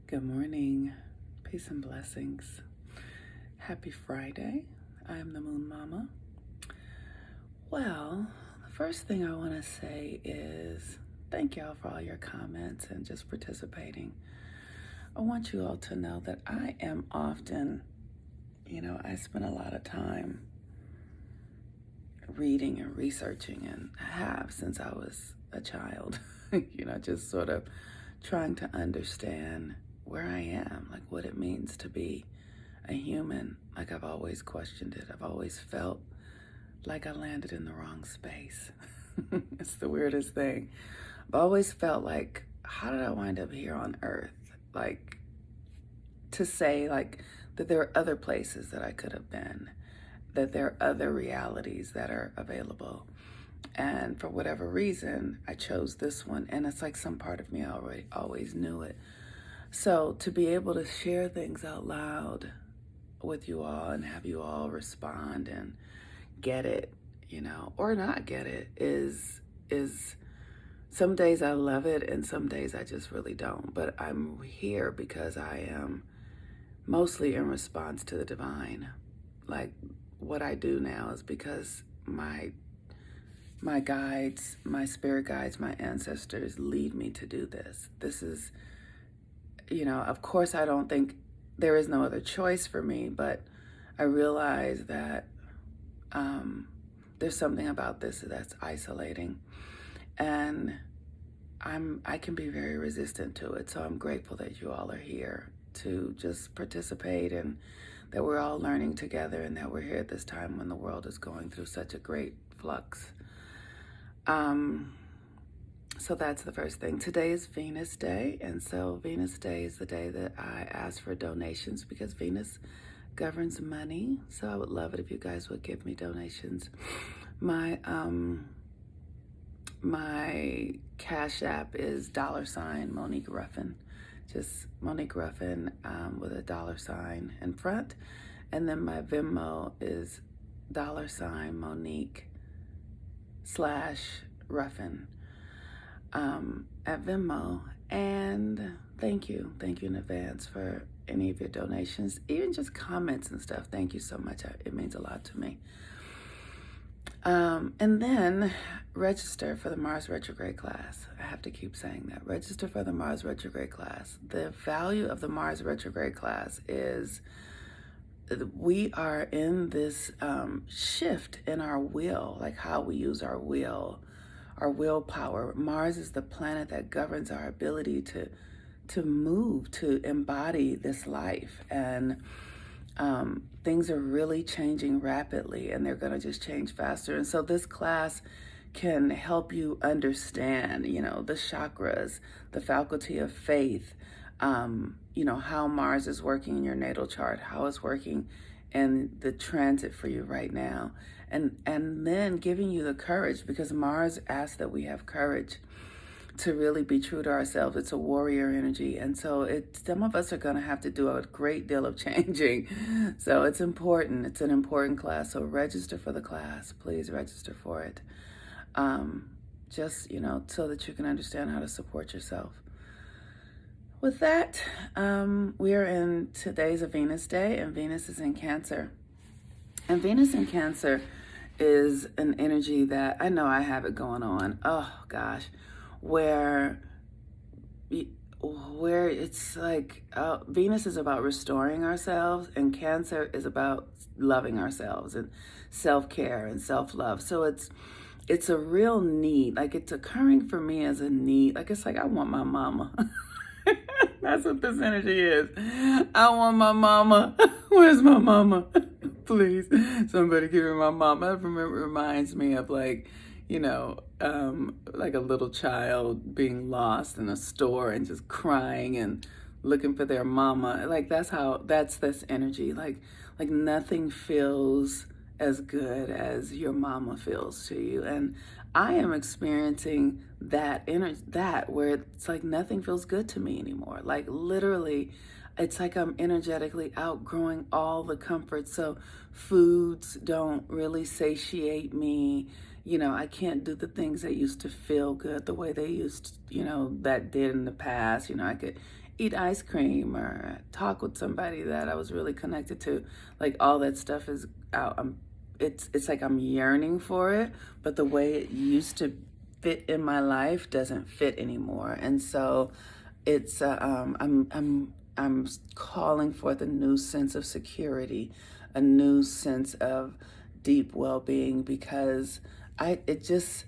Good morning, peace and blessings. Happy Friday. I am the Moon Mama. Well, the first thing I want to say is thank y'all for all your comments and just participating. I want you all to know that I am often, I spend a lot of time reading and researching, and have since I was a child, just sort of trying to understand where I am, like what it means to be a human. Like I've always questioned it. I've always felt like I landed in the wrong space. It's the weirdest thing. I've always felt like, how did I wind up here on Earth? Like, to say like that there are other places that I could have been, that there are other realities that are available. And for whatever reason, I chose this one. And it's like some part of me already always knew it. So to be able to share things out loud with you all and have you all respond and get it, or not get it is some days I love it and some days I just really don't. But I'm here because I am mostly in response to the divine. Like what I do now is because my guides, my spirit guides, my ancestors lead me to do this. This is, of course I don't think there is no other choice for me, but I realize that there's something about this that's isolating, and I can be very resistant to it. So I'm grateful that you all are here to just participate, and that we're all learning together, and that we're here at this time when the world is going through such a great flux. So that's the first thing. Today is Venus Day, and so Venus Day is the day that I ask for donations because Venus governs money. So I would love it if you guys would give me donations. My Cash App is $ Monique Ruffin, just Monique Ruffin with a $ in front, and then my Venmo is $ Monique/Ruffin. At Venmo. And thank you in advance for any of your donations, even just comments and stuff. Thank you so much. It means a lot to me. And then register for the Mars Retrograde class. I have to keep saying that. Register for the Mars Retrograde class. The value of the Mars Retrograde class is we are in this shift in our will, like how we use our will, our willpower. Mars is the planet that governs our ability to move, to embody this life. And things are really changing rapidly, and they're going to just change faster. And so this class can help you understand, the chakras, the faculty of faith, how Mars is working in your natal chart, how it's working in the transit for you right now. And then giving you the courage, because Mars asks that we have courage to really be true to ourselves. It's a warrior energy. And so some of us are going to have to do a great deal of changing. So it's important. It's an important class. So register for the class. Please register for it. Just, so that you can understand how to support yourself. With that, we are in today's a Venus Day, and Venus is in Cancer. And Venus in Cancer is an energy that I know I have it going on. Oh gosh, where it's like Venus is about restoring ourselves, and Cancer is about loving ourselves and self-care and self-love. So it's a real need. Like it's occurring for me as a need. Like it's like I want my mama. That's what this energy is. I want my mama. Where's my mama? Please, somebody give me my mama. It reminds me of like a little child being lost in a store and just crying and looking for their mama. Like that's this energy. Like nothing feels as good as your mama feels to you. And I am experiencing that where it's like nothing feels good to me anymore. Like literally, it's like I'm energetically outgrowing all the comforts. So foods don't really satiate me. I can't do the things that used to feel good the way they used, that did in the past. I could eat ice cream or talk with somebody that I was really connected to. Like all that stuff is out. It's like I'm yearning for it, but the way it used to fit in my life doesn't fit anymore. And so it's I'm calling forth a new sense of security, a new sense of deep well-being, because it just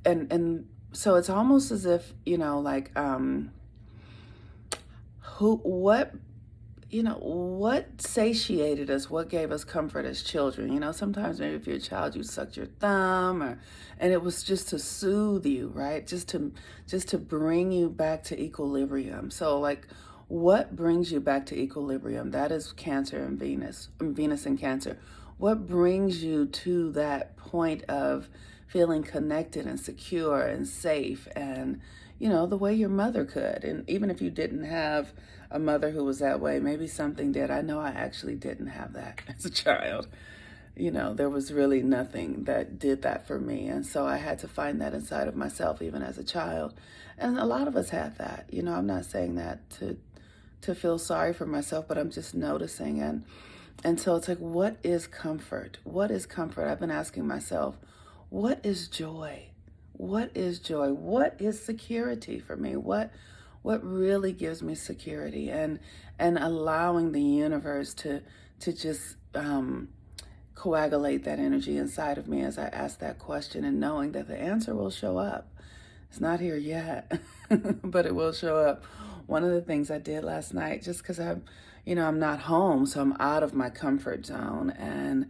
and so it's almost as if, like who what satiated us, what gave us comfort as children. Sometimes maybe if you're a child, you sucked your thumb, and it was just to soothe you, right? Just to bring you back to equilibrium. So like, what brings you back to equilibrium? That is Cancer and Venus and Cancer. What brings you to that point of feeling connected and secure and safe, and the way your mother could? And even if you didn't have a mother who was that way, maybe something did. I know I actually didn't have that as a child. There was really nothing that did that for me. And so I had to find that inside of myself, even as a child. And a lot of us have that. I'm not saying that to feel sorry for myself, but I'm just noticing. And so it's like, what is comfort? What is comfort? I've been asking myself, what is joy? What is joy? What is security for me? What really gives me security? And allowing the universe to just coagulate that energy inside of me as I ask that question, and knowing that the answer will show up. It's not here yet, but it will show up. One of the things I did last night, just because I'm not home, so I'm out of my comfort zone, and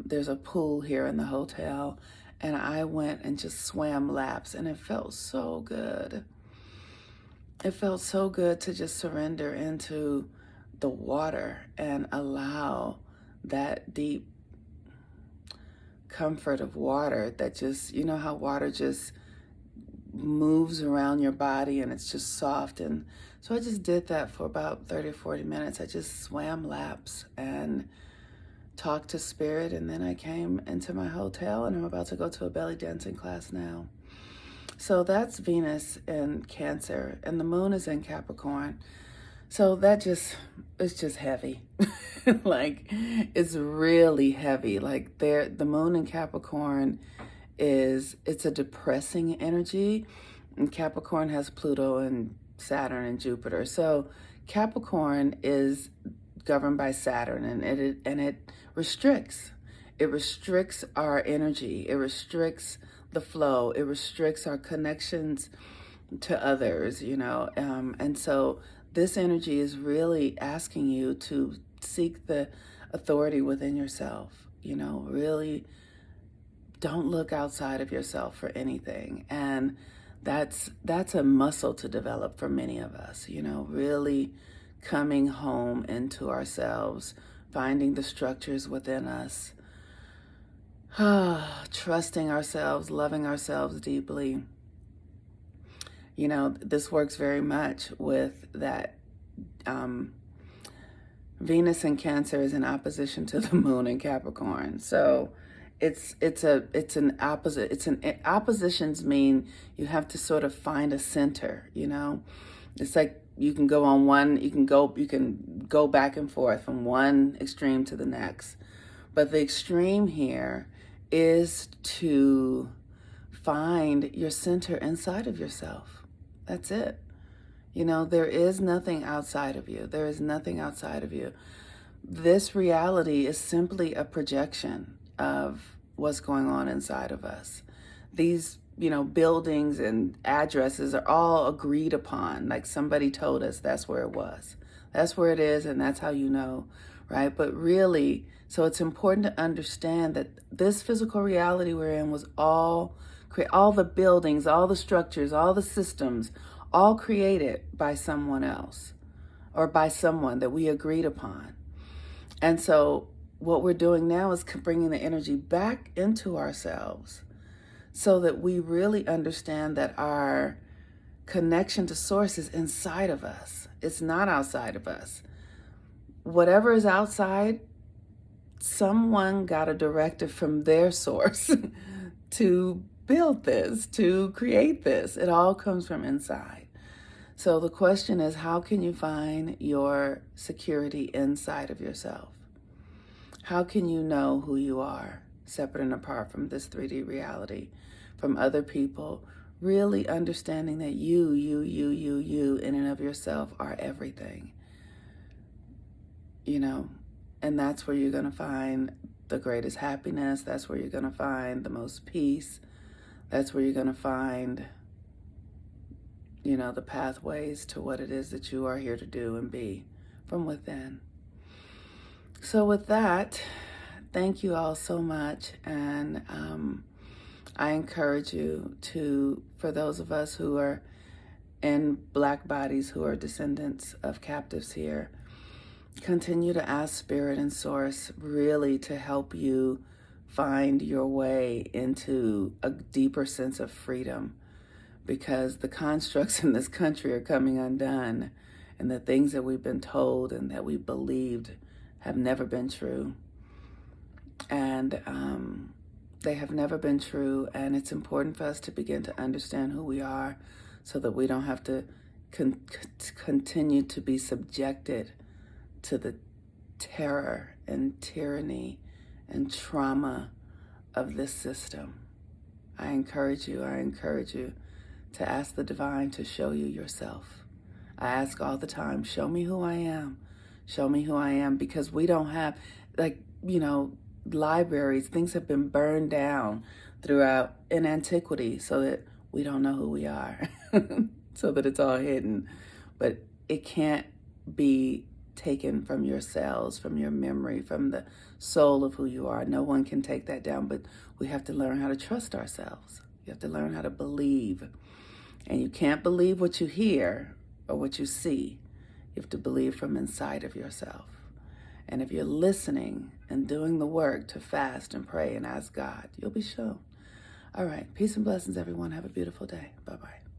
there's a pool here in the hotel, and I went and just swam laps, and it felt so good. It felt so good to just surrender into the water and allow that deep comfort of water that just, how water just moves around your body and it's just soft. And so I just did that for about 30 or 40 minutes. I just swam laps and talked to spirit, and then I came into my hotel, and I'm about to go to a belly dancing class now. So that's Venus in Cancer, and the moon is in Capricorn. So it's just heavy. Like, it's really heavy. Like, the moon in Capricorn it's a depressing energy, and Capricorn has Pluto and Saturn and Jupiter. So Capricorn is governed by Saturn, and it restricts. It restricts our energy. It restricts the flow. It restricts our connections to others, and so this energy is really asking you to seek the authority within yourself. Really don't look outside of yourself for anything. And that's a muscle to develop for many of us, really coming home into ourselves, finding the structures within us, trusting ourselves, loving ourselves deeply. This works very much with that. Venus in Cancer is in opposition to the moon in Capricorn. So it's an opposite. Oppositions mean you have to sort of find a center, It's like you can go back and forth from one extreme to the next. But the extreme here is to find your center inside of yourself. That's it. There is nothing outside of you. There is nothing outside of you. This reality is simply a projection of what's going on inside of us. These, buildings and addresses are all agreed upon. Like somebody told us that's where it was. That's where it is, and that's how you know, right? But really, so it's important to understand that this physical reality we're in was all the buildings, all the structures, all the systems, all created by someone else or by someone that we agreed upon. And so what we're doing now is bringing the energy back into ourselves so that we really understand that our connection to source is inside of us. It's not outside of us. Whatever is outside, someone got a directive from their source to build this, to create this. It all comes from inside. So the question is, how can you find your security inside of yourself? How can you know who you are, separate and apart from this 3D reality, from other people, really understanding that you, in and of yourself are everything, you know? And that's where you're going to find the greatest happiness. That's where you're going to find the most peace. That's where you're going to find, you know, the pathways to what it is that you are here to do and be from within. So with that, thank you all so much. And I encourage you to, for those of us who are in Black bodies, who are descendants of captives here, continue to ask Spirit and Source really to help you find your way into a deeper sense of freedom, because the constructs in this country are coming undone, and the things that we've been told and that we believed have never been true. And they have never been true, and it's important for us to begin to understand who we are so that we don't have to continue to be subjected to the terror and tyranny and trauma of this system. I encourage you to ask the divine to show you yourself. I ask all the time, show me who I am. Show me who I am, because we don't have, like, you know, libraries, things have been burned down throughout in antiquity so that we don't know who we are, so that it's all hidden. But it can't be taken from your cells, from your memory, from the soul of who you are. No one can take that down, but we have to learn how to trust ourselves. You have to learn how to believe. And you can't believe what you hear or what you see. You have to believe from inside of yourself. And if you're listening and doing the work to fast and pray and ask God, you'll be shown. All right. Peace and blessings, everyone. Have a beautiful day. Bye-bye.